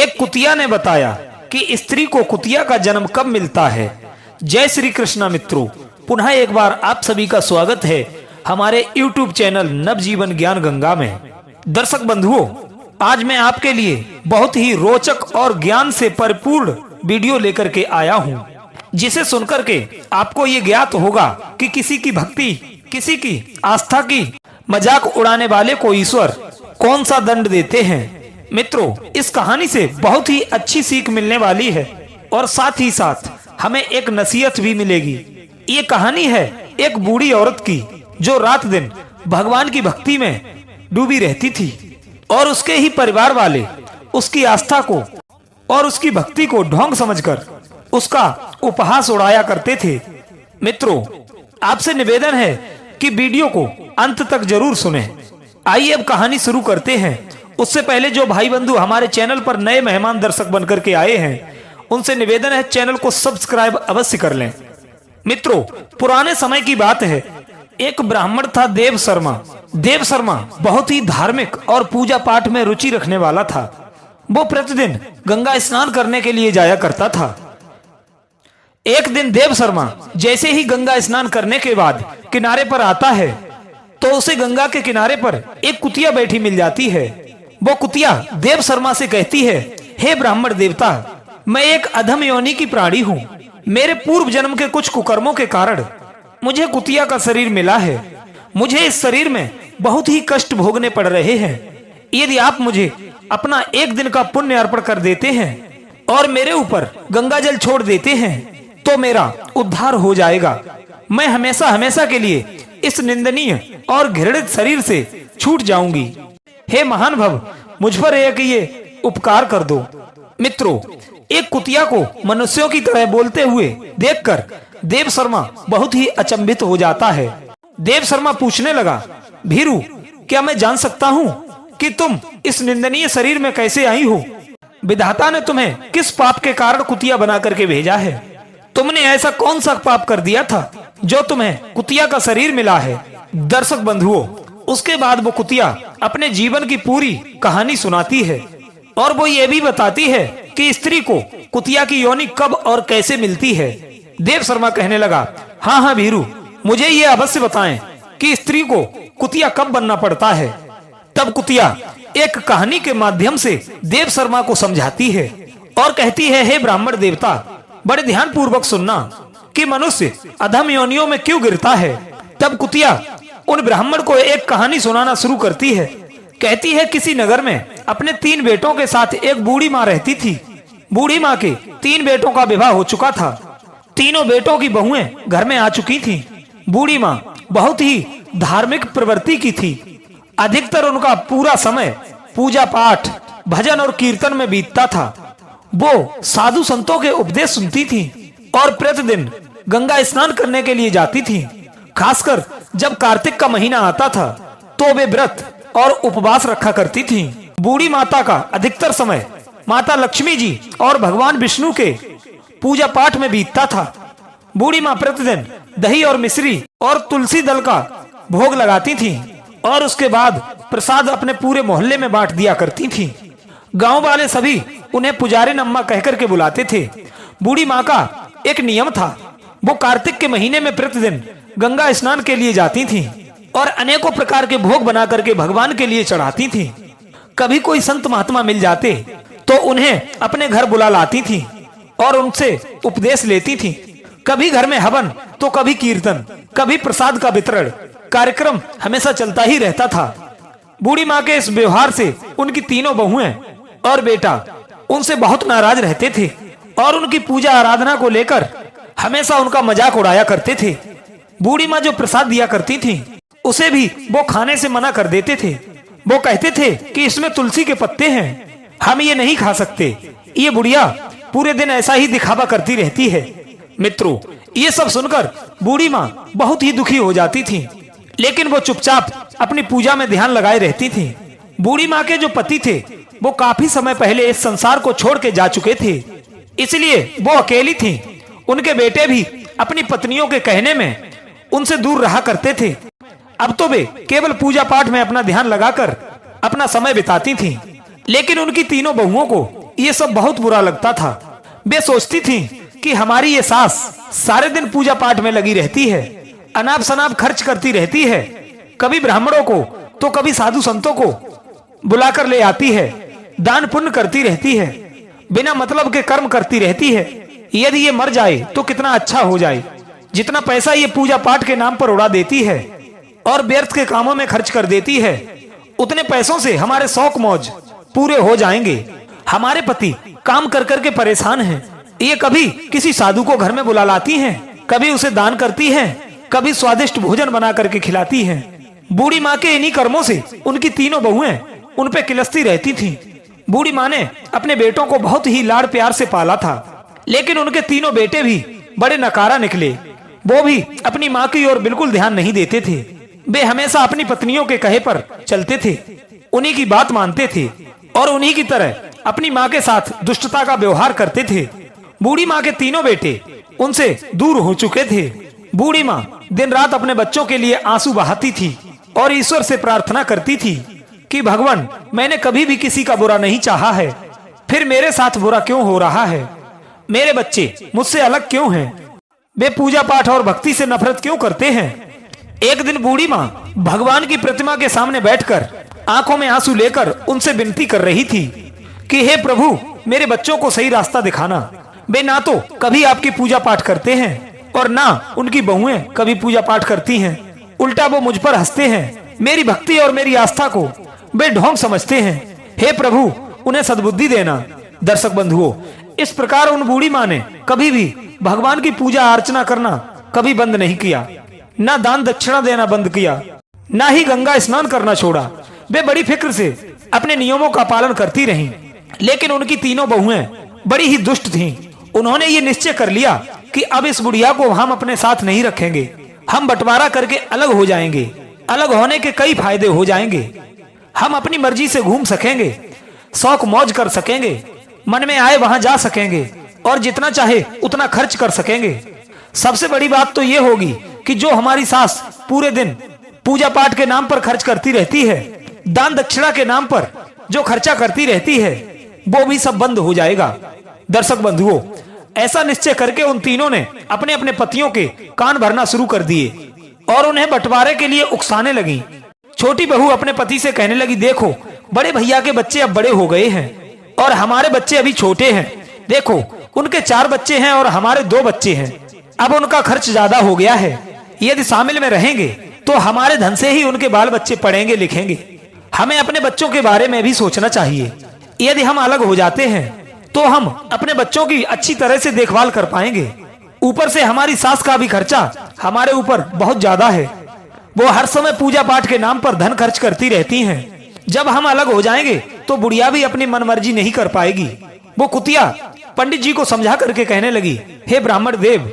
एक कुतिया ने बताया कि स्त्री को कुतिया का जन्म कब मिलता है। जय श्री कृष्णा मित्रों, पुनः एक बार आप सभी का स्वागत है हमारे YouTube चैनल नवजीवन ज्ञान गंगा में। दर्शक बंधुओं, आज मैं आपके लिए बहुत ही रोचक और ज्ञान से परिपूर्ण वीडियो लेकर के आया हूँ, जिसे सुनकर के आपको ये ज्ञात होगा कि किसी की भक्ति, किसी की आस्था की मजाक उड़ाने वाले को ईश्वर कौन सा दंड देते हैं। मित्रों, इस कहानी से बहुत ही अच्छी सीख मिलने वाली है और साथ ही साथ हमें एक नसीहत भी मिलेगी। ये कहानी है एक बूढ़ी औरत की जो रात दिन भगवान की भक्ति में डूबी रहती थी और उसके ही परिवार वाले उसकी आस्था को और उसकी भक्ति को ढोंग समझकर उसका उपहास उड़ाया करते थे। मित्रों, आपसे निवेदन है कि वीडियो को अंत तक जरूर सुनें। आइए अब कहानी शुरू करते हैं। उससे पहले जो भाई बंधु हमारे चैनल पर नए मेहमान दर्शक बनकर के आए हैं, उनसे निवेदन है चैनल को सब्सक्राइब अवश्य कर लें। मित्रों, पुराने समय की बात है, एक ब्राह्मण था देव शर्मा। देव शर्मा बहुत ही धार्मिक और पूजा पाठ में रुचि रखने वाला था। वो प्रतिदिन गंगा स्नान करने के लिए जाया करता था। एक दिन देव शर्मा जैसे ही गंगा स्नान करने के बाद किनारे पर आता है तो उसे गंगा के किनारे पर एक कुतिया बैठी मिल जाती है। वो कुतिया देव शर्मा से कहती है, हे ब्राह्मण देवता, मैं एक अधम योनि की प्राणी हूँ। मेरे पूर्व जन्म के कुछ कुकर्मों के कारण मुझे कुतिया का शरीर मिला है। मुझे इस शरीर में बहुत ही कष्ट भोगने पड़ रहे हैं। यदि आप मुझे अपना एक दिन का पुण्य अर्पण कर देते हैं और मेरे ऊपर गंगा जल छोड़ देते हैं तो मेरा उद्धार हो जाएगा। मैं हमेशा हमेशा के लिए इस निंदनीय और घृणित शरीर से छूट जाऊंगी। हे महान भव, मुझ पर एक ये उपकार कर दो। मित्रों, एक कुतिया को मनुष्यों की तरह बोलते हुए देखकर देव शर्मा बहुत ही अचंभित हो जाता है। देव शर्मा पूछने लगा, भीरू, क्या मैं जान सकता हूँ कि तुम इस निंदनीय शरीर में कैसे आई हो? विधाता ने तुम्हें किस पाप के कारण कुतिया बना करके भेजा है? तुमने ऐसा कौन सा पाप कर दिया था जो तुम्हें कुतिया का शरीर मिला है? दर्शक बंधुओं, उसके बाद वो कुतिया अपने जीवन की पूरी कहानी सुनाती है और वो ये भी बताती है कि स्त्री को कुतिया की योनि कब और कैसे मिलती है। देव शर्मा कहने लगा, हाँ हाँ भीरू, मुझे ये अवश्य बताएं कि स्त्री को कुतिया कब बनना पड़ता है। तब कुतिया एक कहानी के माध्यम से देव शर्मा को समझाती है और कहती है, हे ब्राह्मण देवता, बड़े ध्यान पूर्वक सुनना कि मनुष्य अधम योनियों में क्यों गिरता है। तब कुतिया उन ब्राह्मण को एक कहानी सुनाना शुरू करती है। कहती है, किसी नगर में अपने 3 बेटों के साथ एक बूढ़ी माँ रहती थी। बूढ़ी माँ के 3 बेटों का विवाह हो चुका था। तीनों बेटों की बहुएं घर में आ चुकी थीं। बूढ़ी माँ बहुत ही धार्मिक प्रवृत्ति की थी। अधिकतर उनका पूरा समय पूजा पाठ, भजन और कीर्तन में बीतता था। वो साधु संतों के उपदेश सुनती थी और प्रतिदिन गंगा स्नान करने के लिए जाती थी। खासकर जब कार्तिक का महीना आता था तो वे व्रत और उपवास रखा करती थी। बूढ़ी माता का अधिकतर समय माता लक्ष्मी जी और भगवान विष्णु के पूजा पाठ में बीतता था। बूढ़ी माँ प्रतिदिन दही और मिश्री और तुलसी दल का भोग लगाती थी और उसके बाद प्रसाद अपने पूरे मोहल्ले में बांट दिया करती थी। गांव वाले सभी उन्हें पुजारी अम्मा कहकर के बुलाते थे। बूढ़ी माँ का एक नियम था, वो कार्तिक के महीने में प्रतिदिन गंगा स्नान के लिए जाती थी और अनेकों प्रकार के भोग बना करके भगवान के लिए चढ़ाती थी। कभी कोई संत महात्मा मिल जाते तो उन्हें अपने घर बुला लाती थी और उनसे उपदेश लेती थी। कभी घर में हवन तो कभी कीर्तन, कभी प्रसाद का वितरण, कार्यक्रम हमेशा चलता ही रहता था। बूढ़ी माँ के इस व्यवहार से उनकी तीनों बहुएं और बेटा उनसे बहुत नाराज रहते थे और उनकी पूजा आराधना को लेकर हमेशा उनका मजाक उड़ाया करते थे। बूढ़ी माँ जो प्रसाद दिया करती थी उसे भी वो खाने से मना कर देते थे। वो कहते थे कि इसमें तुलसी के पत्ते हैं, हम ये नहीं खा सकते। ये बुढ़िया पूरे दिन ऐसा ही दिखावा करती रहती है। मित्रों, ये सब सुनकर बूढ़ी माँ बहुत ही दुखी हो जाती थी, लेकिन वो चुपचाप अपनी पूजा में ध्यान लगाए रहती थी। बूढ़ी माँ के जो पति थे वो काफी समय पहले इस संसार को छोड़ के जा चुके थे, इसलिए वो अकेली थी। उनके बेटे भी अपनी पत्नियों के कहने में उनसे दूर रहा करते थे। अब तो वे केवल पूजा पाठ में अपना ध्यान लगाकर अपना समय बिताती थीं। लेकिन उनकी तीनों बहुओं को ये सब बहुत बुरा लगता था। वे सोचती थी कि हमारी ये सास सारे दिन पूजा पाठ में लगी रहती है, अनाप शनाप खर्च करती रहती है, कभी ब्राह्मणों को तो कभी साधु संतों को बुलाकर ले आती है, दान पुण्य करती रहती है, बिना मतलब के कर्म करती रहती है। यदि ये मर जाए तो कितना अच्छा हो जाए। जितना पैसा ये पूजा पाठ के नाम पर उड़ा देती है और व्यर्थ के कामों में खर्च कर देती है, उतने पैसों से हमारे शौक मौज पूरे हो जाएंगे। हमारे पति काम कर कर के परेशान हैं। ये कभी किसी साधु को घर में बुला लाती हैं, कभी उसे दान करती हैं, कभी स्वादिष्ट भोजन बना करके खिलाती हैं। बूढ़ी माँ के इन्हीं कर्मों से उनकी तीनों बहुएं उन पे किलसती रहती थीं। बूढ़ी माँ ने अपने बेटों को बहुत ही लाड़ प्यार से पाला था, लेकिन उनके तीनों बेटे भी बड़े नकारा निकले। वो भी अपनी माँ की ओर बिल्कुल ध्यान नहीं देते थे। वे हमेशा अपनी पत्नियों के कहे पर चलते थे, उन्हीं की बात मानते थे और उन्हीं की तरह अपनी माँ के साथ दुष्टता का व्यवहार करते थे। बूढ़ी माँ के तीनों बेटे उनसे दूर हो चुके थे। बूढ़ी माँ दिन रात अपने बच्चों के लिए आंसू बहाती थी और ईश्वर से प्रार्थना करती थी कि भगवान, मैंने कभी भी किसी का बुरा नहीं चाहा है, फिर मेरे साथ बुरा क्यों हो रहा है? मेरे बच्चे मुझसे अलग क्यों हैं? वे पूजा पाठ और भक्ति से नफरत क्यों करते हैं? एक दिन बूढ़ी माँ भगवान की प्रतिमा के सामने बैठकर आंखों में आंसू लेकर उनसे विनती कर रही थी कि हे प्रभु, मेरे बच्चों को सही रास्ता दिखाना। वे ना तो कभी आपकी पूजा पाठ करते हैं और ना उनकी बहुएं कभी पूजा पाठ करती हैं। उल्टा वो मुझ पर हंसते हैं। मेरी भक्ति और मेरी आस्था को वे ढोंग समझते हैं। हे प्रभु, उन्हें सद्बुद्धि देना। दर्शक बंधुओं, इस प्रकार उन बूढ़ी माँ ने कभी भी भगवान की पूजा अर्चना करना कभी बंद नहीं किया, ना दान दक्षिणा देना बंद किया, ना ही गंगा स्नान करना छोड़ा। वे बड़ी फिक्र से अपने नियमों का पालन करती रहीं, लेकिन उनकी तीनों बहुएं बड़ी ही दुष्ट थीं। उन्होंने ये निश्चय कर लिया कि अब इस बुढ़िया को हम अपने साथ नहीं रखेंगे, हम बंटवारा करके अलग हो जाएंगे। अलग होने के कई फायदे हो जाएंगे। हम अपनी मर्जी से घूम सकेंगे, शौक मौज कर सकेंगे, मन में आए वहां जा सकेंगे और जितना चाहे उतना खर्च कर सकेंगे। सबसे बड़ी बात तो ये होगी कि जो हमारी सास पूरे दिन पूजा पाठ के नाम पर खर्च करती रहती है, दान दक्षिणा के नाम पर जो खर्चा करती रहती है, वो भी सब बंद हो जाएगा। दर्शक बंधुओं, ऐसा निश्चय करके उन तीनों ने अपने अपने पतियों के कान भरना शुरू कर दिए और उन्हें बंटवारे के लिए उकसाने लगी। छोटी बहू अपने पति से कहने लगी, देखो, बड़े भैया के बच्चे अब बड़े हो गए हैं और हमारे बच्चे अभी छोटे हैं। देखो, उनके 4 बच्चे हैं और हमारे 2 बच्चे हैं। अब उनका खर्च ज्यादा हो गया है। यदि शामिल में रहेंगे तो हमारे धन से ही उनके बाल बच्चे पढ़ेंगे लिखेंगे। हमें अपने बच्चों के बारे में भी सोचना चाहिए। यदि हम अलग हो जाते हैं तो हम अपने बच्चों की अच्छी तरह से देखभाल कर पाएंगे। ऊपर से हमारी सास का भी खर्चा हमारे ऊपर बहुत ज्यादा है। वो हर समय पूजा पाठ के नाम पर धन खर्च करती रहती हैं। जब हम अलग हो जाएंगे तो बुढ़िया भी अपनी मनमर्जी नहीं कर पाएगी। वो कुतिया पंडित जी को समझा करके कहने लगी, हे ब्राह्मण देव।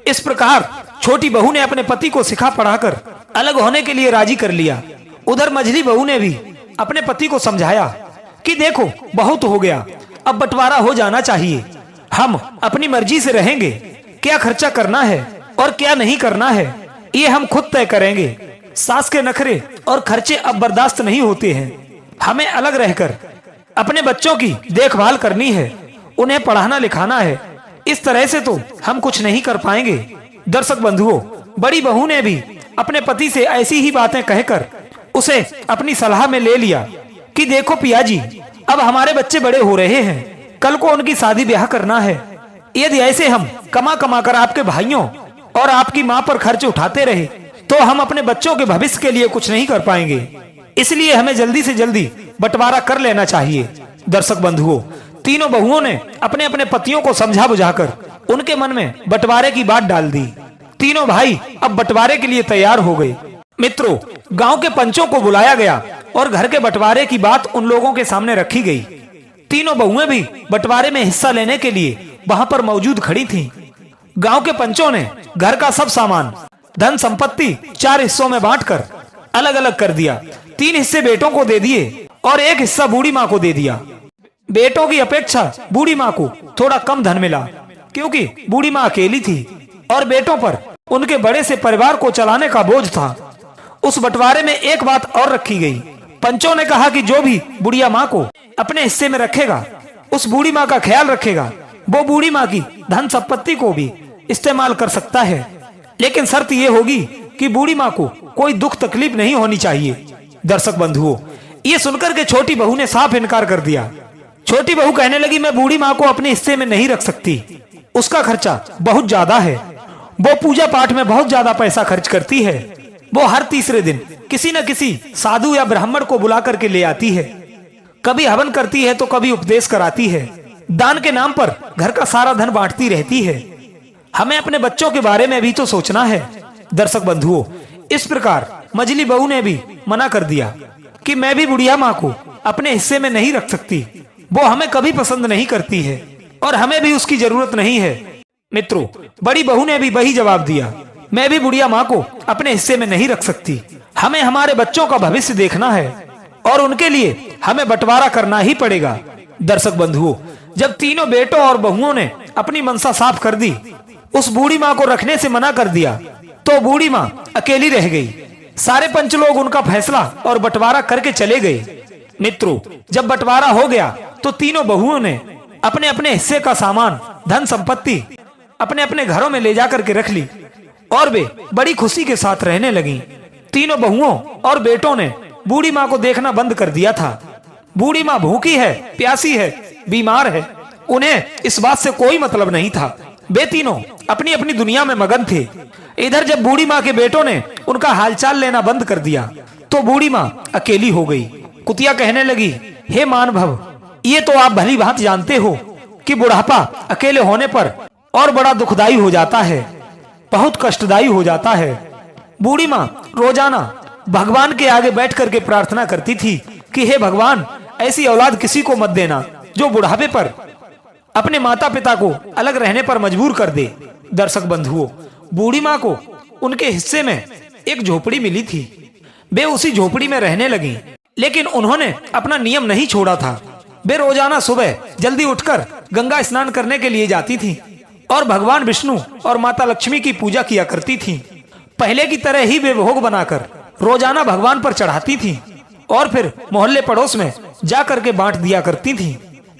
इस प्रकार छोटी बहू ने अपने पति को सिखा पढ़ाकर अलग होने के लिए राजी कर लिया। उधर मझली बहू ने भी अपने पति को समझाया कि देखो, बहुत हो गया, अब बंटवारा हो जाना चाहिए। हम अपनी मर्जी से रहेंगे, क्या खर्चा करना है और क्या नहीं करना है ये हम खुद तय करेंगे। सास के नखरे और खर्चे अब बर्दाश्त नहीं होते हैं। हमें अलग रहकर अपने बच्चों की देखभाल करनी है, उन्हें पढ़ाना लिखाना है। इस तरह से तो हम कुछ नहीं कर पाएंगे। दर्शक बंधुओं, बड़ी बहू ने भी अपने पति से ऐसी ही बातें कहकर उसे अपनी सलाह में ले लिया कि देखो पिया जी, अब हमारे बच्चे बड़े हो रहे हैं, कल को उनकी शादी ब्याह करना है। यदि ऐसे हम कमा कमा कर आपके भाइयों और आपकी माँ पर खर्च उठाते रहे तो हम अपने बच्चों के भविष्य के लिए कुछ नहीं कर पाएंगे। इसलिए हमें जल्दी से जल्दी बंटवारा कर लेना चाहिए। दर्शक बंधुओं, तीनों बहुओं ने अपने अपने पतियों को समझा बुझाकर उनके मन में बंटवारे की बात डाल दी। तीनों भाई अब बंटवारे के लिए तैयार हो गए। मित्रों, गांव के पंचों को बुलाया गया और घर के बंटवारे की बात उन लोगों के सामने रखी गई। तीनों बहुएं भी बंटवारे में हिस्सा लेने के लिए वहां पर मौजूद खड़ी थीं। गांव के पंचों ने घर का सब सामान, धन संपत्ति 4 हिस्सों में बांटकर अलग अलग कर दिया। 3 हिस्से बेटों को दे दिए और 1 हिस्सा बूढ़ी माँ को दे दिया। बेटों की अपेक्षा बूढ़ी माँ को थोड़ा कम धन मिला, क्योंकि बूढ़ी माँ अकेली थी और बेटों पर उनके बड़े से परिवार को चलाने का बोझ था। उस बंटवारे में एक बात और रखी गई। पंचों ने कहा कि जो भी बुढ़िया माँ को अपने हिस्से में रखेगा उस बूढ़ी माँ का ख्याल रखेगा, वो बूढ़ी माँ की धन संपत्ति को भी इस्तेमाल कर सकता है, लेकिन शर्त ये होगी कि बूढ़ी माँ को कोई दुख तकलीफ नहीं होनी चाहिए। दर्शक बंधुओं, ये सुनकर के छोटी बहू ने साफ इनकार कर दिया। छोटी बहू कहने लगी, मैं बूढ़ी माँ को अपने हिस्से में नहीं रख सकती, उसका खर्चा बहुत ज्यादा है, वो पूजा पाठ में बहुत ज्यादा पैसा खर्च करती है, वो हर तीसरे दिन किसी न किसी साधु या ब्राह्मण को बुला करके ले आती है, कभी हवन करती है तो कभी उपदेश कराती है, दान के नाम पर घर का सारा धन बांटती रहती है, हमें अपने बच्चों के बारे में भी तो सोचना है। दर्शक बंधुओं, इस प्रकार मझली बहू ने भी मना कर दिया कि मैं भी बुढ़िया माँ को अपने हिस्से में नहीं रख सकती, वो हमें कभी पसंद नहीं करती है और हमें भी उसकी जरूरत नहीं है। मित्रों, बड़ी बहू ने भी वही जवाब दिया, मैं भी बुढ़िया माँ को अपने हिस्से में नहीं रख सकती, हमें हमारे बच्चों का भविष्य देखना है और उनके लिए हमें बंटवारा करना ही पड़ेगा। दर्शक बंधुओं, जब तीनों बेटों और बहुओं ने अपनी मनसा साफ कर दी, उस बूढ़ी माँ को रखने से मना कर दिया, तो बूढ़ी माँ अकेली रह गई। सारे पंच लोग उनका फैसला और बंटवारा करके चले गए। मित्रों, जब बंटवारा हो गया तो तीनों बहुओं ने अपने अपने हिस्से का सामान, धन संपत्ति अपने अपने घरों में ले जाकर के रख ली और वे बड़ी खुशी के साथ रहने लगी। तीनों बहुओं और बेटों ने बूढ़ी माँ को देखना बंद कर दिया था। बूढ़ी माँ भूखी है, प्यासी है, बीमार है, उन्हें इस बात से कोई मतलब नहीं था। वे तीनों अपनी अपनी दुनिया में मगन थे। इधर जब बूढ़ी माँ के बेटों ने उनका हालचाल लेना बंद कर दिया तो बूढ़ी माँ अकेली हो गई। कुतिया कहने लगी, हे मानभव, ये तो आप भली भांति जानते हो कि बुढ़ापा अकेले होने पर और बड़ा दुखदाई हो जाता है, बहुत कष्टदायी हो जाता है। बूढ़ी माँ रोजाना भगवान के आगे बैठ करके प्रार्थना करती थी कि हे भगवान, ऐसी औलाद किसी को मत देना जो बुढ़ापे पर अपने माता पिता को अलग रहने पर मजबूर कर दे। दर्शक बंधुओं, बूढ़ी माँ को उनके हिस्से में एक झोपड़ी मिली थी। वे उसी झोपड़ी में रहने लगी, लेकिन उन्होंने अपना नियम नहीं छोड़ा था। वे रोजाना सुबह जल्दी उठकर गंगा स्नान करने के लिए जाती थी और भगवान विष्णु और माता लक्ष्मी की पूजा किया करती थी। पहले की तरह ही वे भोग बनाकर रोजाना भगवान पर चढ़ाती थी और फिर मोहल्ले पड़ोस में जा करके बांट दिया करती थी।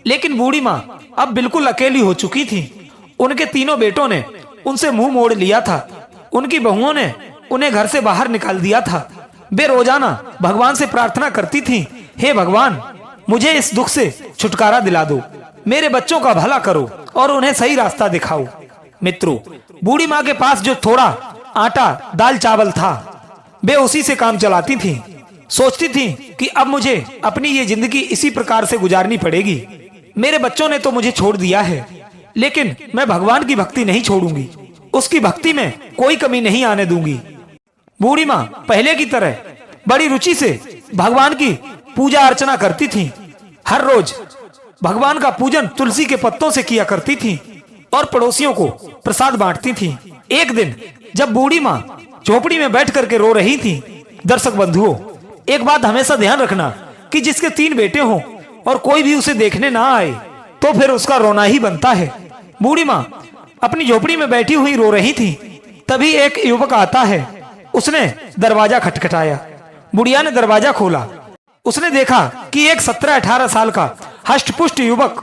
लेकिन बूढ़ी माँ अब बिल्कुल अकेली हो चुकी थी। उनके तीनों बेटों ने उनसे मुंह मोड़ लिया था। उनकी बहुओं ने उन्हें घर से बाहर निकाल दिया था। वे रोजाना भगवान से प्रार्थना करती थीं, हे भगवान, मुझे इस दुख से छुटकारा दिला दो, मेरे बच्चों का भला करो और उन्हें सही रास्ता दिखाओ। मित्रों, बूढ़ी माँ के पास जो थोड़ा आटा दाल चावल था, वे उसी से काम चलाती थीं। सोचती थीं कि अब मुझे अपनी ये जिंदगी इसी प्रकार से गुजारनी पड़ेगी। मेरे बच्चों ने तो मुझे छोड़ दिया है, लेकिन मैं भगवान की भक्ति नहीं छोड़ूंगी, उसकी भक्ति में कोई कमी नहीं आने दूंगी। बूढ़ी माँ पहले की तरह बड़ी रुचि से भगवान की पूजा अर्चना करती थीं। हर रोज भगवान का पूजन तुलसी के पत्तों से किया करती थीं और पड़ोसियों को प्रसाद बांटती थीं। एक दिन जब बूढ़ी माँ झोपड़ी में बैठ करके रो रही थीं, दर्शक बंधुओं, एक बात हमेशा ध्यान रखना कि जिसके 3 बेटे हों और कोई भी उसे देखने ना आए तो फिर उसका रोना ही बनता है। बूढ़ी माँ अपनी झोपड़ी में बैठी हुई रो रही थी। तभी एक युवक आता है। उसने दरवाजा खटखटाया। बुढ़िया ने दरवाजा खोला। उसने देखा कि एक 17-18 साल का हष्ट-पुष्ट युवक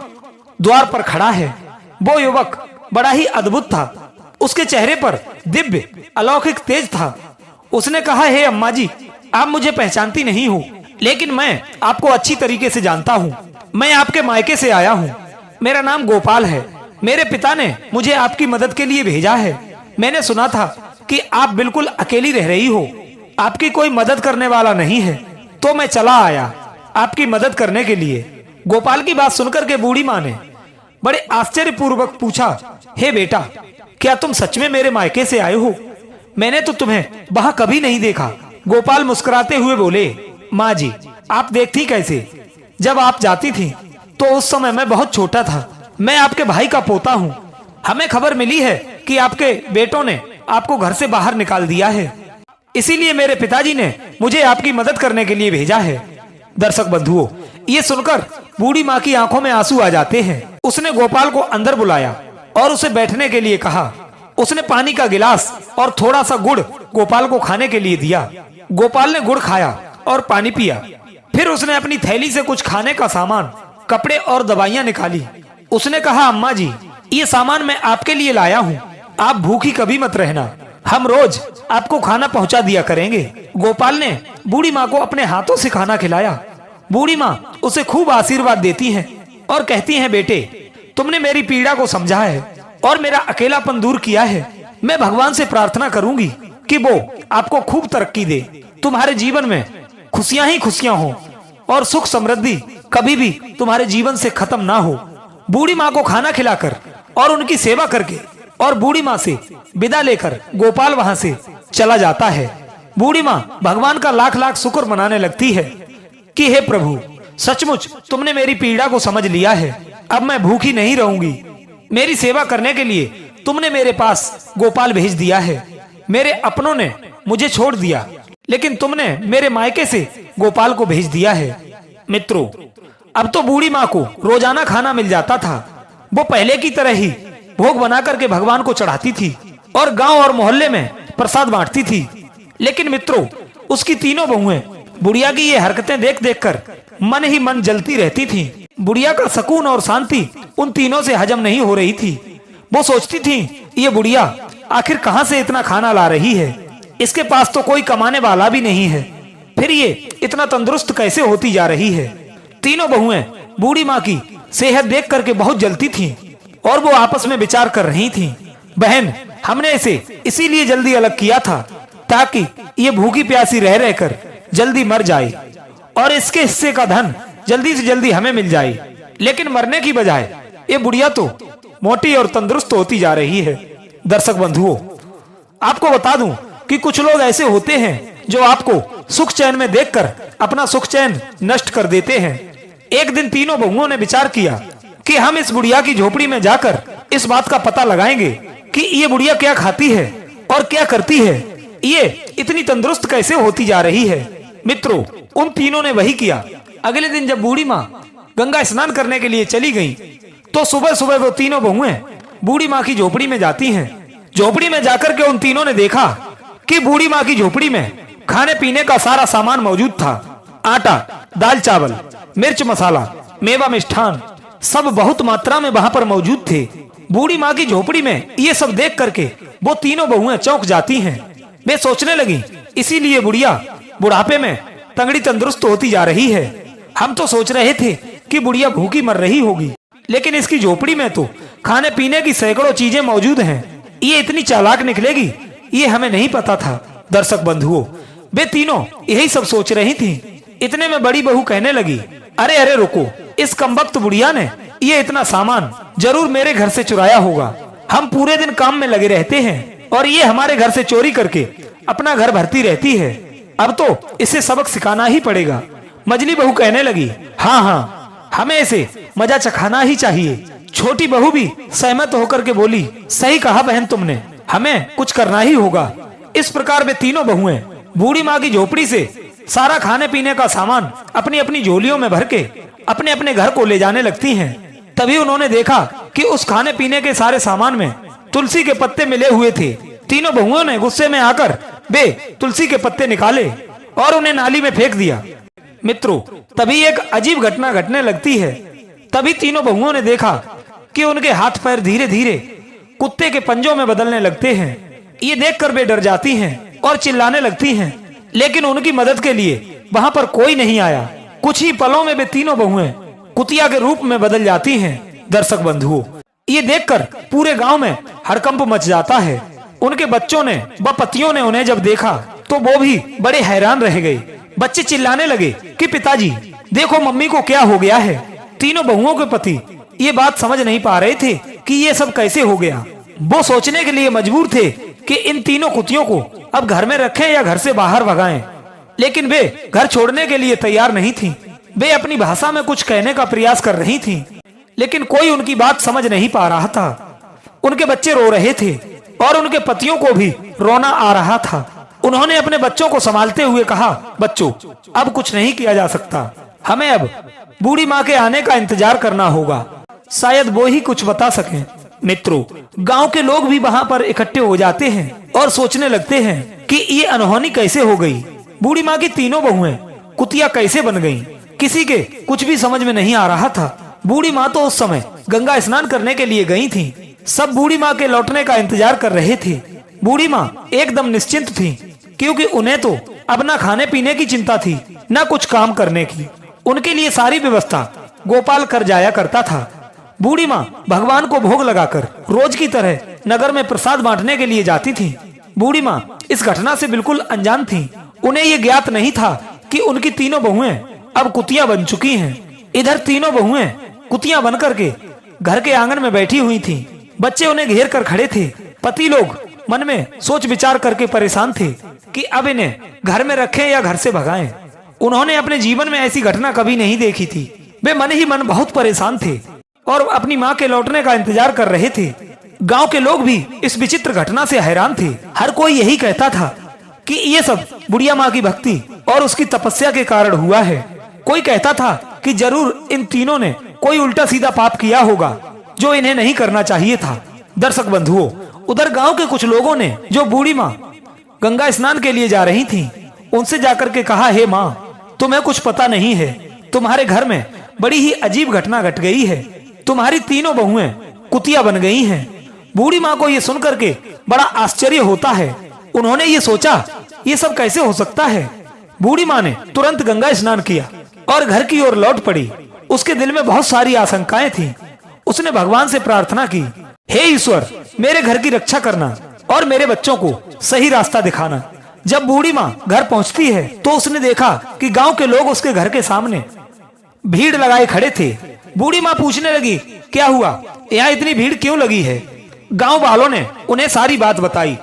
द्वार पर खड़ा है। वो युवक बड़ा ही अद्भुत था। उसके चेहरे पर दिव्य अलौकिक तेज था। उसने कहा, हे अम्मा जी, आप मुझे पहचानती नहीं हो, लेकिन मैं आपको अच्छी तरीके से जानता हूँ। मैं आपके मायके से आया हूँ। मेरा नाम गोपाल है। मेरे पिता ने मुझे आपकी मदद के लिए भेजा है। मैंने सुना था कि आप बिल्कुल अकेली रह रही हो, आपकी कोई मदद करने वाला नहीं है, तो मैं चला आया आपकी मदद करने के लिए। गोपाल की बात सुनकर के बूढ़ी माँ ने बड़े आश्चर्यपूर्वक पूछा, हे बेटा, क्या तुम सच में मेरे मायके से आए हो? मैंने तो तुम्हें वहां कभी नहीं देखा। गोपाल मुस्कुराते हुए बोले, माँ जी, आप देखती कैसे? जब आप जाती थी तो उस समय मैं बहुत छोटा था। मैं आपके भाई का पोता हूँ। हमें खबर मिली है कि आपके बेटों ने आपको घर से बाहर निकाल दिया है, इसीलिए मेरे पिताजी ने मुझे आपकी मदद करने के लिए भेजा है। दर्शक बंधुओं, ये सुनकर बूढ़ी माँ की आंखों में आंसू आ जाते हैं। उसने गोपाल को अंदर बुलाया और उसे बैठने के लिए कहा। उसने पानी का गिलास और थोड़ा सा गुड़ गोपाल को खाने के लिए दिया। गोपाल ने गुड़ खाया और पानी पिया। फिर उसने अपनी थैली से कुछ खाने का सामान कपड़े और दवाइयाँ निकाली। उसने कहा, अम्मा जी, ये सामान मैं आपके लिए लाया हूँ, आप भूखी कभी मत रहना, हम रोज आपको खाना पहुँचा दिया करेंगे। गोपाल ने बूढ़ी माँ को अपने हाथों से खाना खिलाया। बूढ़ी माँ उसे खूब आशीर्वाद देती हैं और कहती हैं, बेटे, तुमने मेरी पीड़ा को समझा है और मेरा अकेलापन दूर किया है। मैं भगवान से प्रार्थना करूंगी कि वो आपको खूब तरक्की दे, तुम्हारे जीवन में खुशियां ही खुशियां हो और सुख समृद्धि कभी भी तुम्हारे जीवन से खत्म ना हो। बूढ़ी माँ को खाना खिलाकर और उनकी सेवा करके और बूढ़ी माँ से विदा लेकर गोपाल वहां से चला जाता है। बूढ़ी माँ भगवान का लाख लाख शुक्र मनाने लगती है कि हे प्रभु, सचमुच तुमने मेरी पीड़ा को समझ लिया है। अब मैं भूखी नहीं रहूंगी। मेरी सेवा करने के लिए तुमने मेरे पास गोपाल भेज दिया है। मेरे अपनों ने मुझे छोड़ दिया, लेकिन तुमने मेरे मायके से गोपाल को भेज दिया है। मित्रों, अब तो बूढ़ी माँ को रोजाना खाना मिल जाता था। वो पहले की तरह ही भोग बना करके भगवान को चढ़ाती थी और गांव और मोहल्ले में प्रसाद बांटती थी। लेकिन मित्रों, उसकी तीनों बहुएं बुढ़िया की ये हरकतें देख देख कर मन ही मन जलती रहती थीं। बुढ़िया का सुकून और शांति उन तीनों से हजम नहीं हो रही थी। वो सोचती थी, ये बुढ़िया आखिर कहाँ से इतना खाना ला रही है? इसके पास तो कोई कमाने वाला भी नहीं है, फिर ये इतना तंदुरुस्त कैसे होती जा रही है? तीनों बहुएं बूढ़ी माँ की सेहत देख करके बहुत जलती थीं और वो आपस में विचार कर रही थीं, बहन, हमने इसे इसीलिए जल्दी अलग किया था ताकि ये भूखी प्यासी रह रहकर जल्दी मर जाए और इसके हिस्से का धन जल्दी से जल्दी हमें मिल जाए। लेकिन मरने की बजाय ये बुढ़िया तो मोटी और तंदुरुस्त होती जा रही है। दर्शक बंधुओं, आपको बता दूं कि कुछ लोग ऐसे होते हैं जो आपको सुख चैन में देखकर अपना सुख चैन नष्ट कर देते हैं। एक दिन तीनों बहुओं ने विचार किया कि हम इस बुढ़िया की झोपड़ी में जाकर इस बात का पता लगाएंगे कि ये बुढ़िया क्या खाती है और क्या करती है, ये इतनी तंदुरुस्त कैसे होती जा रही है। मित्रों, उन तीनों ने वही किया। अगले दिन जब बूढ़ी माँ गंगा स्नान करने के लिए चली गई तो सुबह सुबह वो तीनों बहुएं बूढ़ी माँ की झोपड़ी में जाती हैं। झोपड़ी में जाकर के उन तीनों ने देखा कि बूढ़ी माँ की झोपड़ी में खाने पीने का सारा सामान मौजूद था। आटा, दाल चावल, मिर्च मसाला, मेवा मिष्ठान सब बहुत मात्रा में वहां पर मौजूद थे। बूढ़ी माँ की झोपड़ी में ये सब देख करके वो तीनों बहुएं चौंक जाती हैं। वे सोचने लगी, इसीलिए बुढ़िया बुढ़ापे में तंगड़ी तंदुरुस्त होती जा रही है। हम तो सोच रहे थे कि बुढ़िया भूखी मर रही होगी, लेकिन इसकी झोपड़ी में तो खाने पीने की सैकड़ों चीजें मौजूद हैं। ये इतनी चालाक निकलेगी, ये हमें नहीं पता था। दर्शक बंधुओं, वे तीनों यही सब सोच रही थी। इतने में बड़ी बहू कहने लगी, अरे अरे रुको, इस कमबख्त बुढ़िया ने ये इतना सामान जरूर मेरे घर से चुराया होगा। हम पूरे दिन काम में लगे रहते हैं और ये हमारे घर से चोरी करके अपना घर भरती रहती है। अब तो इसे सबक सिखाना ही पड़ेगा। मझली बहू कहने लगी, हाँ हाँ, हमें इसे मजा चखाना ही चाहिए। छोटी बहू भी सहमत होकर के बोली, सही कहा बहन तुमने, हमें कुछ करना ही होगा। इस प्रकार वे तीनों बहुएं बूढ़ी माँ की झोपड़ी से सारा खाने पीने का सामान अपनी अपनी झोलियों में भर के अपने अपने घर को ले जाने लगती हैं। तभी उन्होंने देखा कि उस खाने पीने के सारे सामान में तुलसी के पत्ते मिले हुए थे। तीनों बहुओं ने गुस्से में आकर वे तुलसी के पत्ते निकाले और उन्हें नाली में फेंक दिया। मित्रों, तभी एक अजीब घटना घटने लगती है। तभी तीनों बहुओं ने देखा कि उनके हाथ पैर धीरे धीरे कुत्ते के पंजों में बदलने लगते हैं। ये देखकर वे डर जाती हैं और चिल्लाने लगती हैं, लेकिन उनकी मदद के लिए वहां पर कोई नहीं आया। कुछ ही पलों में वे तीनों बहुएं कुतिया के रूप में बदल जाती हैं। दर्शक बंधुओं, ये देखकर पूरे गांव में हड़कंप मच जाता है। उनके बच्चों ने व पतियों ने उन्हें जब देखा तो वो भी बड़े हैरान रह गए। बच्चे चिल्लाने लगे कि पिताजी देखो, मम्मी को क्या हो गया है। तीनों बहुओं के पति ये बात समझ नहीं पा रहे थे कि ये सब कैसे हो गया। वो सोचने के लिए मजबूर थे कि इन तीनों कुतियों को अब घर में रखें या घर से बाहर भगाएं, लेकिन वे घर छोड़ने के लिए तैयार नहीं थीं। वे अपनी भाषा में कुछ कहने का प्रयास कर रही थीं, लेकिन कोई उनकी बात समझ नहीं पा रहा था। उनके बच्चे रो रहे थे और उनके पतियों को भी रोना आ रहा था। उन्होंने अपने बच्चों को संभालते हुए कहा, बच्चों, अब कुछ नहीं किया जा सकता, हमें अब बूढ़ी माँ के आने का इंतजार करना होगा, शायद वो ही कुछ बता सकें। मित्रों, गांव के लोग भी वहां पर इकट्ठे हो जाते हैं और सोचने लगते हैं कि ये अनहोनी कैसे हो गई। बूढ़ी माँ की तीनों बहुएं कुतिया कैसे बन गईं। किसी के कुछ भी समझ में नहीं आ रहा था। बूढ़ी माँ तो उस समय गंगा स्नान करने के लिए गई थी। सब बूढ़ी माँ के लौटने का इंतजार कर रहे थे। बूढ़ी माँ एकदम निश्चिंत थी, क्योंकि उन्हें तो अब न खाने पीने की चिंता थी, न कुछ काम करने की। उनके लिए सारी व्यवस्था गोपाल कर जाया करता था। बूढ़ी माँ भगवान को भोग लगाकर रोज की तरह नगर में प्रसाद बांटने के लिए जाती थी। बूढ़ी माँ इस घटना से बिल्कुल अनजान थी। उन्हें ये ज्ञात नहीं था कि उनकी तीनों बहुएं अब कुतिया बन चुकी हैं। इधर तीनों बहुएं कुतिया बन करके घर के आंगन में बैठी हुई थीं। बच्चे उन्हें घेर कर खड़े थे। पति लोग मन में सोच विचार करके परेशान थे कि अब इन्हें घर में रखें या घर से भगाएं। उन्होंने अपने जीवन में ऐसी घटना कभी नहीं देखी थी। वे मन ही मन बहुत परेशान थे और अपनी माँ के लौटने का इंतजार कर रहे थे। गांव के लोग भी इस विचित्र घटना से हैरान थे। हर कोई यही कहता था कि ये सब बुढ़िया माँ की भक्ति और उसकी तपस्या के कारण हुआ है। कोई कहता था कि जरूर इन तीनों ने कोई उल्टा सीधा पाप किया होगा जो इन्हें नहीं करना चाहिए था। दर्शक बंधुओं, उधर गांव के कुछ लोगों ने जो बूढ़ी माँ गंगा स्नान के लिए जा रही थीं, उनसे जाकर के कहा, हे माँ, तुम्हें कुछ पता नहीं है, तुम्हारे घर में बड़ी ही अजीब घटना घट गई है। तुम्हारी तीनों बहुएं कुतिया बन गई हैं। बूढ़ी माँ को ये सुन करके बड़ा आश्चर्य होता है। उन्होंने ये सोचा, ये सब कैसे हो सकता है। बूढ़ी माँ ने तुरंत गंगा स्नान किया और घर की ओर लौट पड़ी। उसके दिल में बहुत सारी आशंकाएं थीं। उसने भगवान से प्रार्थना की, हे ईश्वर, मेरे घर की रक्षा करना और मेरे बच्चों को सही रास्ता दिखाना। जब बूढ़ी माँ घर पहुँचती है तो उसने देखा कि गांव के लोग उसके घर के सामने भीड़ लगाए खड़े थे। बूढ़ी माँ पूछने लगी, क्या हुआ, यहाँ इतनी भीड़ क्यों लगी है। गांव वालों ने उन्हें सारी बात बताई।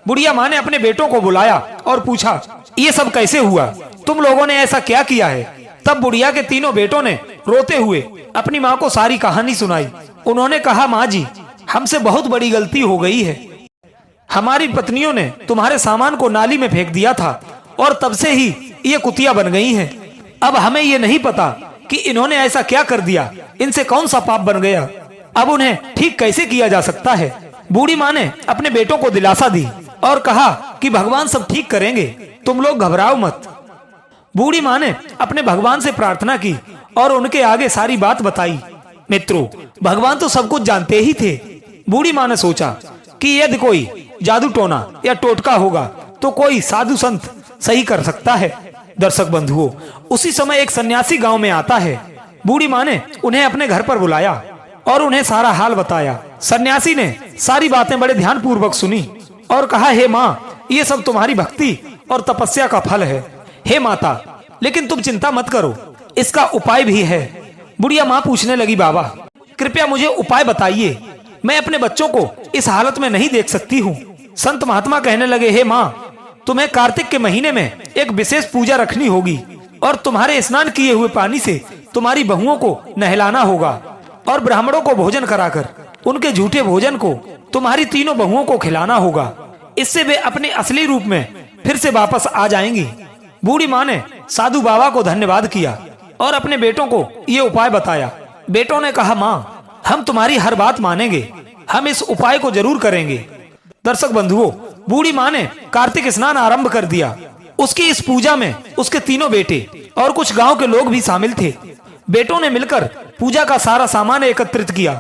बुढ़िया माँ ने अपने बेटों को बुलाया और पूछा, ये सब कैसे हुआ, तुम लोगों ने ऐसा क्या किया है। तब बुढ़िया के तीनों बेटों ने रोते हुए अपनी माँ को सारी कहानी सुनाई। उन्होंने कहा, माँ जी, हमसे बहुत बड़ी गलती हो गई है। हमारी पत्नियों ने तुम्हारे सामान को नाली में फेंक दिया था और तब से ही ये कुतिया बन गई हैं। अब हमें ये नहीं पता कि इन्होंने ऐसा क्या कर दिया, इनसे कौन सा पाप बन गया। अब उन्हें ठीक कैसे किया जा सकता है। बूढ़ी माँ ने अपने बेटों को दिलासा दी और कहा कि भगवान सब ठीक करेंगे, तुम लोग घबराओ मत। बूढ़ी माँ ने अपने भगवान से प्रार्थना की और उनके आगे सारी बात बताई। मित्रों, भगवान तो सब कुछ जानते ही थे। बूढ़ी माँ ने सोचा कि यदि कोई जादू टोना या टोटका होगा तो कोई साधु संत सही कर सकता है। दर्शक बंधुओं, उसी समय एक सन्यासी गांव में आता है। बूढ़ी माँ ने उन्हें अपने घर पर बुलाया और उन्हें सारा हाल बताया। सन्यासी ने सारी बातें बड़े ध्यान पूर्वक सुनी और कहा, हे माँ, ये सब तुम्हारी भक्ति और तपस्या का फल है। हे माता, लेकिन तुम चिंता मत करो, इसका उपाय भी है। बुढ़िया माँ पूछने लगी, बाबा, कृपया मुझे उपाय बताइए, मैं अपने बच्चों को इस हालत में नहीं देख सकती हूँ। संत महात्मा कहने लगे, हे माँ, तुम्हें कार्तिक के महीने में एक विशेष पूजा रखनी होगी और तुम्हारे स्नान किए हुए पानी से तुम्हारी बहुओं को नहलाना होगा और ब्राह्मणों को भोजन कराकर उनके झूठे भोजन को तुम्हारी तीनों बहुओं को खिलाना होगा। इससे वे अपने असली रूप में फिर से वापस आ जाएंगी। बूढ़ी माँ ने साधु बाबा को धन्यवाद किया और अपने बेटों को ये उपाय बताया। बेटों ने कहा, माँ, हम तुम्हारी हर बात मानेंगे, हम इस उपाय को जरूर करेंगे। दर्शक बंधुओं, बूढ़ी माँ ने कार्तिक स्नान आरंभ कर दिया। उसकी इस पूजा में उसके तीनों बेटे और कुछ गांव के लोग भी शामिल थे। बेटों ने मिलकर पूजा का सारा सामान एकत्रित किया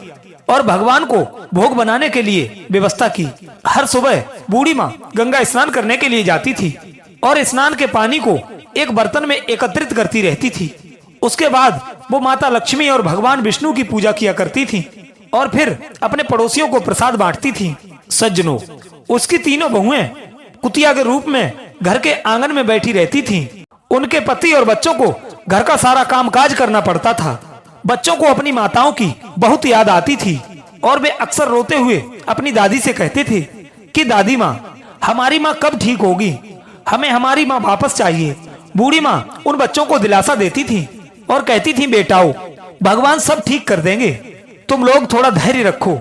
और भगवान को भोग बनाने के लिए व्यवस्था की। हर सुबह बूढ़ी माँ गंगा स्नान करने के लिए जाती थी और स्नान के पानी को एक बर्तन में एकत्रित करती रहती थी। उसके बाद वो माता लक्ष्मी और भगवान विष्णु की पूजा किया करती थी और फिर अपने पड़ोसियों को प्रसाद बांटती थी। सज्जनों, उसकी तीनों बहुएं कुतिया के रूप में घर के आंगन में बैठी रहती थीं। उनके पति और बच्चों को घर का सारा कामकाज करना पड़ता था। बच्चों को अपनी माताओं की बहुत याद आती थी और वे अक्सर रोते हुए अपनी दादी से कहते थे कि दादी माँ, हमारी माँ कब ठीक होगी, हमें हमारी माँ वापस चाहिए। बूढ़ी माँ उन बच्चों को दिलासा देती थी और कहती थी, बेटाओ, भगवान सब ठीक कर देंगे, तुम लोग थोड़ा धैर्य रखो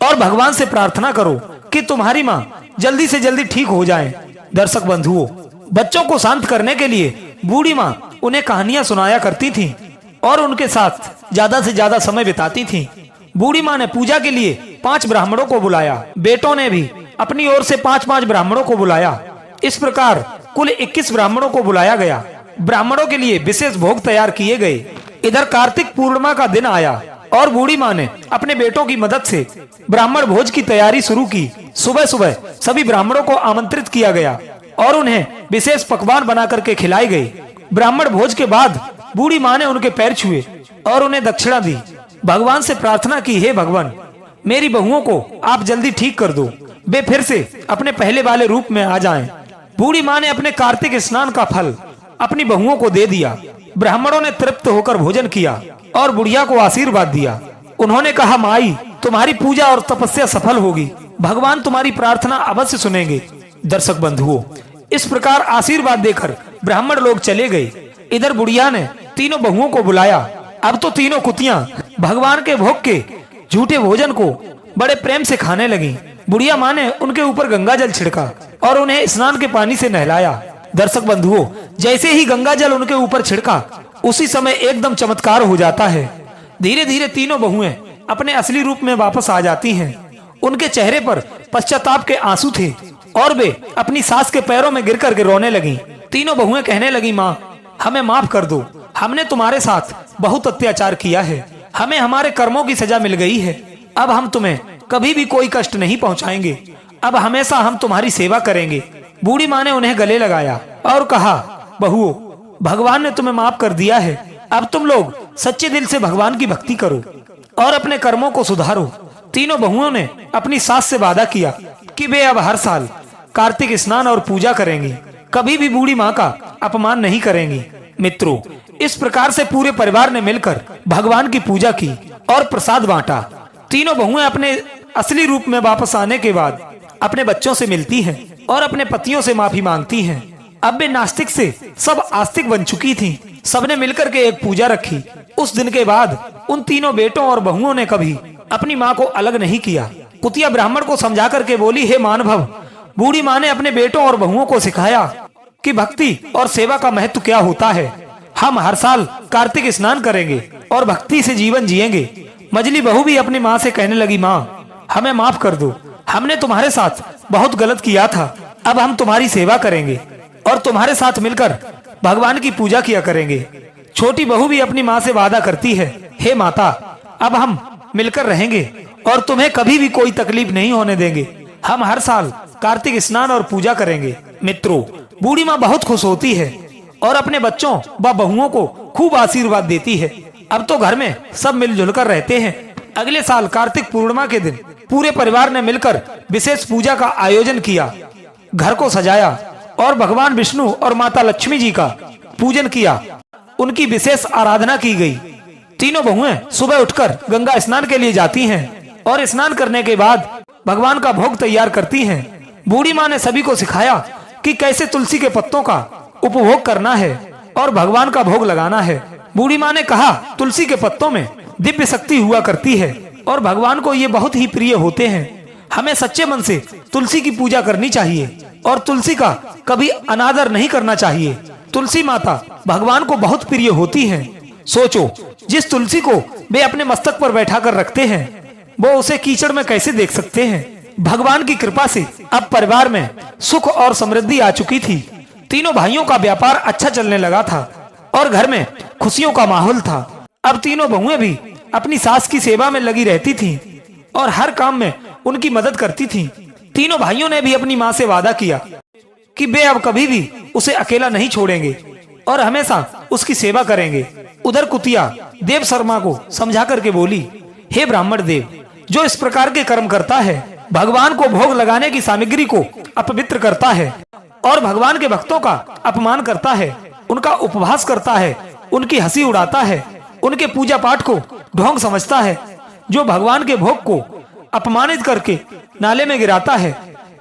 और भगवान से प्रार्थना करो कि तुम्हारी माँ जल्दी से जल्दी ठीक हो जाए। दर्शक बंधुओं, बच्चों को शांत करने के लिए बूढ़ी माँ उन्हें कहानियां सुनाया करती थी और उनके साथ ज्यादा से ज्यादा समय बिताती थी। बूढ़ी माँ ने पूजा के लिए 5 ब्राह्मणों को बुलाया। बेटों ने भी अपनी ओर से 5-5 ब्राह्मणों को बुलाया। इस प्रकार कुल 21 ब्राह्मणों को बुलाया गया। ब्राह्मणों के लिए विशेष भोग तैयार किए गए। इधर कार्तिक पूर्णिमा का दिन आया और बूढ़ी माँ ने अपने बेटों की मदद से ब्राह्मण भोज की तैयारी शुरू की। सुबह सुबह सभी ब्राह्मणों को आमंत्रित किया गया और उन्हें विशेष पकवान बना करके खिलाए गए। ब्राह्मण भोज के बाद बूढ़ी माँ ने उनके पैर छुए और उन्हें दक्षिणा दी। भगवान से प्रार्थना की, हे भगवान, मेरी बहुओं को आप जल्दी ठीक कर दो, वे फिर से अपने पहले वाले रूप में आ जाएं। बूढ़ी माँ ने अपने कार्तिक स्नान का फल अपनी बहुओं को दे दिया। ब्राह्मणों ने तृप्त होकर भोजन किया और बुढ़िया को आशीर्वाद दिया। उन्होंने कहा, माई, तुम्हारी पूजा और तपस्या सफल होगी, भगवान तुम्हारी प्रार्थना अवश्य सुनेंगे। दर्शक बंधुओं, इस प्रकार आशीर्वाद देकर ब्राह्मण लोग चले गए। इधर बुढ़िया ने तीनों बहुओं को बुलाया। अब तो तीनों कुतियां भगवान के भोग के झूठे भोजन को बड़े प्रेम से खाने लगी। बुढ़िया माँ ने उनके ऊपर गंगा जल छिड़का और उन्हें स्नान के पानी से नहलाया। दर्शक बंधुओं, जैसे ही गंगा जल उनके ऊपर छिड़का, उसी समय एकदम चमत्कार हो जाता है। धीरे धीरे तीनों बहुएं अपने असली रूप में वापस आ जाती हैं। उनके चेहरे पर पश्चाताप के आंसू थे और वे अपनी सास के पैरों में गिर करके रोने लगी। तीनों बहुएं कहने लगी, माँ, हमें माफ कर दो, हमने तुम्हारे साथ बहुत अत्याचार किया है, हमें हमारे कर्मों की सजा मिल गई है। अब हम तुम्हें कभी भी कोई कष्ट नहीं पहुंचाएंगे, अब हमेशा हम तुम्हारी सेवा करेंगे। बूढ़ी माँ ने उन्हें गले लगाया और कहा, बहुओं, भगवान ने तुम्हें माफ कर दिया है, अब तुम लोग सच्चे दिल से भगवान की भक्ति करो और अपने कर्मों को सुधारो। तीनों बहुओं ने अपनी सास से वादा किया कि वे अब हर साल कार्तिक स्नान और पूजा करेंगी, कभी भी बूढ़ी माँ का अपमान नहीं करेंगी। मित्रों, इस प्रकार से पूरे परिवार ने मिलकर भगवान की पूजा की और प्रसाद बांटा। तीनों बहुएं अपने असली रूप में वापस आने के बाद अपने बच्चों से मिलती हैं और अपने पतियों से माफी मांगती हैं। अब वे नास्तिक से सब आस्तिक बन चुकी थीं। सबने मिलकर के एक पूजा रखी। उस दिन के बाद उन तीनों बेटों और बहुओं ने कभी अपनी माँ को अलग नहीं किया। कुतिया ब्राह्मण को समझा करके बोली, हे मानभव, बूढ़ी माँ ने अपने बेटों और बहुओं को सिखाया कि भक्ति और सेवा का महत्व क्या होता है। हम हर साल कार्तिक स्नान करेंगे और भक्ति से जीवन जिएंगे। मजली बहू भी अपनी माँ से कहने लगी, माँ, हमें माफ कर दो, हमने तुम्हारे साथ बहुत गलत किया था, अब हम तुम्हारी सेवा करेंगे और तुम्हारे साथ मिलकर भगवान की पूजा किया करेंगे। छोटी बहू भी अपनी माँ से वादा करती है, हे माता, अब हम मिलकर रहेंगे और तुम्हें कभी भी कोई तकलीफ नहीं होने देंगे, हम हर साल कार्तिक स्नान और पूजा करेंगे। मित्रों, बूढ़ी माँ बहुत खुश होती है और अपने बच्चों व बहुओं को खूब आशीर्वाद देती है। अब तो घर में सब मिलजुल कर रहते हैं। अगले साल कार्तिक पूर्णिमा के दिन पूरे परिवार ने मिलकर विशेष पूजा का आयोजन किया, घर को सजाया और भगवान विष्णु और माता लक्ष्मी जी का पूजन किया। उनकी विशेष आराधना की गई। तीनों बहुएं सुबह उठकर गंगा स्नान के लिए जाती हैं और स्नान करने के बाद भगवान का भोग तैयार करती हैं। बूढ़ी माँ ने सभी को सिखाया कि कैसे तुलसी के पत्तों का उपभोग करना है और भगवान का भोग लगाना है। बूढ़ी माँ ने कहा, तुलसी के पत्तों में दिव्य शक्ति हुआ करती है और भगवान को ये बहुत ही प्रिय होते हैं। हमें सच्चे मन से तुलसी की पूजा करनी चाहिए और तुलसी का कभी अनादर नहीं करना चाहिए। तुलसी माता भगवान को बहुत प्रिय होती हैं। सोचो, जिस तुलसी को वे अपने मस्तक पर बैठा कर रखते हैं, वो उसे कीचड़ में कैसे देख सकते हैं। भगवान की कृपा से अब परिवार में सुख और समृद्धि आ चुकी थी। तीनों भाइयों का व्यापार अच्छा चलने लगा था और घर में खुशियों का माहौल था। अब तीनों बहुएं भी अपनी सास की सेवा में लगी रहती थीं और हर काम में उनकी मदद करती थीं। तीनों भाइयों ने भी अपनी माँ से वादा किया कि वे अब कभी भी उसे अकेला नहीं छोड़ेंगे और हमेशा उसकी सेवा करेंगे। उधर कुतिया देव शर्मा को समझा करके बोली, हे ब्राह्मण देव, जो इस प्रकार के कर्म करता है, भगवान को भोग लगाने की सामग्री को अपवित्र करता है और भगवान के भक्तों का अपमान करता है, उनका उपहास करता है, उनकी हंसी उड़ाता है, उनके पूजा पाठ को ढोंग समझता है, जो भगवान के भोग को अपमानित करके नाले में गिराता है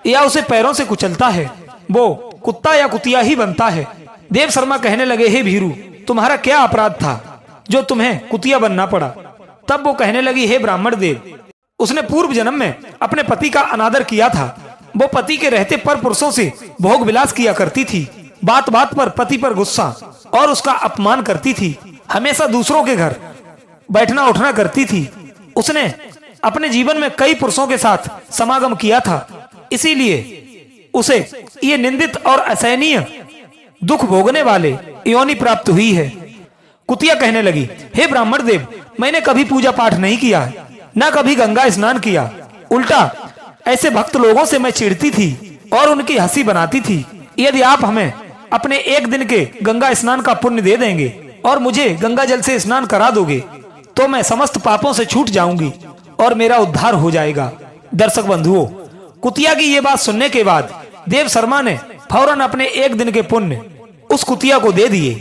या उसे पैरों से कुचलता है, वो कुत्ता या कुतिया ही बनता है। देव शर्मा कहने लगे, हे भीरू, तुम्हारा क्या अपराध था जो तुम्हें कुतिया बनना पड़ा। तब वो कहने लगी, हे ब्राह्मण देव, उसने पूर्व जन्म में अपने पति का अनादर किया था। वो पति के रहते पर पुरुषों से भोग विलास किया करती थी, बात बात पर पति पर गुस्सा और उसका अपमान करती थी, हमेशा दूसरों के घर बैठना उठना करती थी। उसने अपने जीवन में कई पुरुषों के साथ समागम किया था, इसीलिए उसे ये निंदित और असहनीय दुख भोगने वाले योनि प्राप्त हुई है। कुतिया कहने लगी, हे ब्राह्मण देव, मैंने कभी पूजा पाठ नहीं किया है, न कभी गंगा स्नान किया। उल्टा ऐसे भक्त लोगों से मैं चिढ़ती थी और उनकी हंसी बनाती थी। यदि आप हमें अपने एक दिन के गंगा स्नान का पुण्य दे देंगे और मुझे गंगा जल से स्नान करा दोगे तो मैं समस्त पापों से छूट जाऊंगी और मेरा उद्धार हो जाएगा। दर्शक बंधुओं, कुतिया की ये बात सुनने के बाद देव शर्मा ने फौरन अपने एक दिन के पुण्य उस कुतिया को दे दिए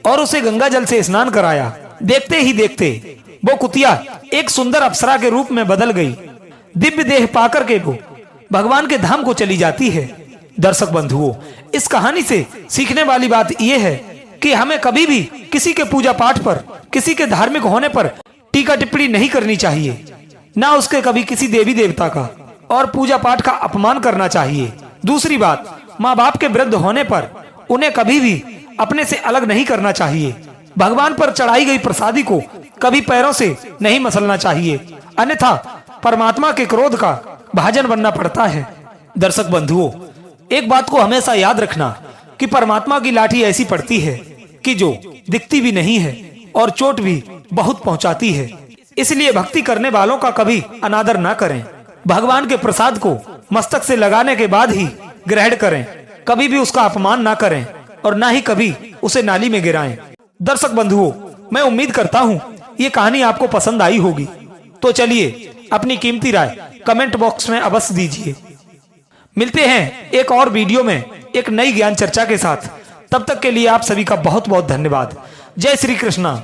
और उसे गंगा जल से स्नान कराया। देखते ही देखते वो कुतिया एक सुंदर अप्सरा के रूप में बदल गई। दिव्य देह पाकर के वो भगवान के धाम को चली जाती है। दर्शक बंधुओं, इस कहानी से सीखने वाली बात यह है कि हमें कभी भी किसी के पूजा पाठ पर, किसी के धार्मिक होने पर टीका टिप्पणी नहीं करनी चाहिए, ना उसके कभी किसी देवी देवता का और पूजा पाठ का अपमान करना चाहिए। दूसरी बात, माँ बाप के वृद्ध होने पर उन्हें कभी भी अपने से अलग नहीं करना चाहिए। भगवान पर चढ़ाई गई प्रसादी को कभी पैरों से नहीं मसलना चाहिए, अन्यथा परमात्मा के क्रोध का भाजन बनना पड़ता है। दर्शक बंधुओं, एक बात को हमेशा याद रखना कि परमात्मा की लाठी ऐसी पड़ती है कि जो दिखती भी नहीं है और चोट भी बहुत पहुंचाती है। इसलिए भक्ति करने वालों का कभी अनादर ना करें। भगवान के प्रसाद को मस्तक से लगाने के बाद ही ग्रहण करें, कभी भी उसका अपमान ना करें और ना ही कभी उसे नाली में गिराएं। दर्शक बंधुओं, मैं उम्मीद करता हूँ ये कहानी आपको पसंद आई होगी। तो चलिए अपनी कीमती राय कमेंट बॉक्स में अवश्य दीजिए। मिलते हैं एक और वीडियो में एक नई ज्ञान चर्चा के साथ। तब तक के लिए आप सभी का बहुत बहुत धन्यवाद। जय श्री कृष्णा।